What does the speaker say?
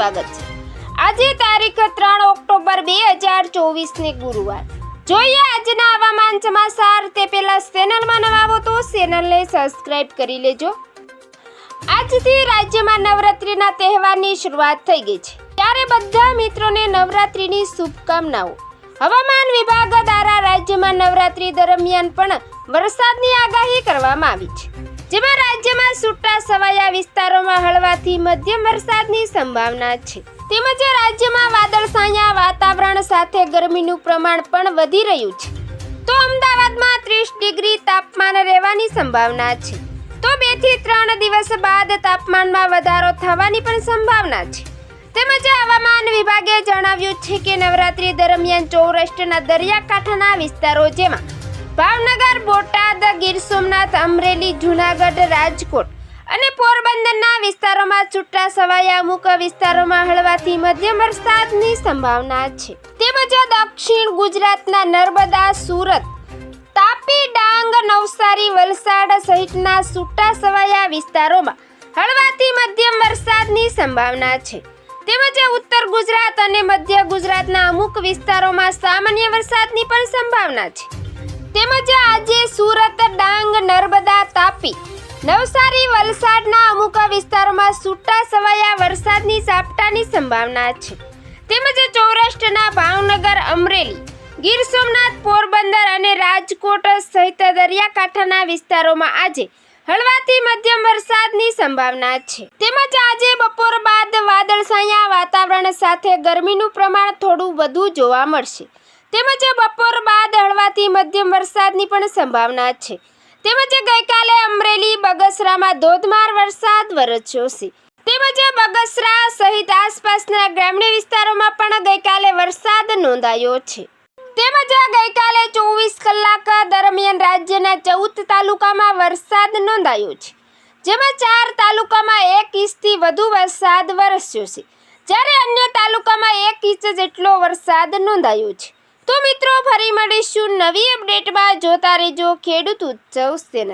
સ્વાગત છે। આજે તારીખ 3 ઓક્ટોબર 2024 ને ગુરુવાર। જોઈએ આજના હવામાન સમાચાર। તે પહેલા ચેનલમાં નવા હો તો ચેનલને સબસ્ક્રાઇબ કરી લેજો। આજથી રાજ્યમાં નવરાત્રિના તહેવારની શરૂઆત થઈ ગઈ છે, ત્યારે બધા મિત્રોને નવરાત્રિની શુભકામનાઓ। હવામાન વિભાગ દ્વારા રાજ્યમાં નવરાત્રિ દરમિયાન પણ વરસાદની આગાહી કરવામાં આવી છે, જેમાં રાજ્યમાં છૂટા છવાયા વિસ્તારોમાં હળવાથી મધ્યમ વરસાદની સંભાવના છે, તેમજ રાજ્યમાં વાદળછાયા વાતાવરણ સાથે ગરમીનું પ્રમાણ પણ વધી રહ્યું છે। તો અમદાવાદમાં 30 ડિગ્રી તાપમાન રહેવાની સંભાવના છે, તો 2 થી 3 દિવસ બાદ તાપમાનમાં વધારો થવાની પણ સંભાવના છે। તેમજ હવામાન વિભાગે જણાવ્યું છે કે નવરાત્રી દરમિયાન સૌરાષ્ટ્રના દરિયાકાંઠાના વિસ્તારો જેમાં ભાવનગર, બોટાદ, ગીર સોમનાથ, અમરેલી, જૂનાગઢ, રાજકોટ અને પોરબંદરના વિસ્તારોમાં છૂટા છવાયા અમુક વિસ્તારોમાં હળવાથી મધ્યમ વરસાદની સંભાવના છે। તેમજ દક્ષિણ ગુજરાતના નર્મદા, સુરત, તાપી, ડાંગ, નવસારી, વલસાડ સહિતના છૂટા છવાયા વિસ્તારોમાં હળવાથી મધ્યમ વરસાદની સંભાવના છે। તેમજ ઉત્તર ગુજરાત અને મધ્ય ગુજરાતના અમુક વિસ્તારોમાં સામાન્ય વરસાદની પણ સંભાવના છે। તેમજ આજે સુરત, ડાંગ, નર્મદા, તાપી, નવસારી, વલસાડના અમુક વિસ્તારોમાં છૂટા છવાયા વરસાદની ઝાપટાની સંભાવના છે। તેમજ સૌરાષ્ટ્રના ભાવનગર, અમરેલી, ગીર સોમનાથ, પોરબંદર અને રાજકોટ સહિત દરિયાકાંઠાના વિસ્તારોમાં આજે હળવાથી મધ્યમ વરસાદની સંભાવના છે। તેમજ આજે બપોર બાદ વાદળછાયા વાતાવરણ સાથે ગરમીનું પ્રમાણ થોડું વધુ જોવા મળશે। તેમજ બપોર બાદ હળવાથી મધ્યમ વરસાદની પણ સંભાવના છે। તેમજ ગઈકાલે અમરેલી, બગસરામાં ધોધમાર વરસાદ વરસ્યો છે। તેમજ બગસરા સહિત આસપાસના ગ્રામ્ય વિસ્તારોમાં પણ ગઈકાલે વરસાદ નોંધાયો છે। તેમજ ગઈકાલે 24 કલાક દરમિયાન રાજ્યના 14 તાલુકામાં વરસાદ નોંધાયો છે, જેમાં 4 તાલુકામાં 1 ઇંચથી વધુ વરસાદ વરસ્યો છે, જ્યારે અન્ય તાલુકામાં 1 ઇંચ જેટલો વરસાદ નોંધાયો છે। તો મિત્રો, ફરી મળીશું નવી અપડેટમાં। જોતા રહેજો ખેડૂત ઉત્સવ ચેનલ।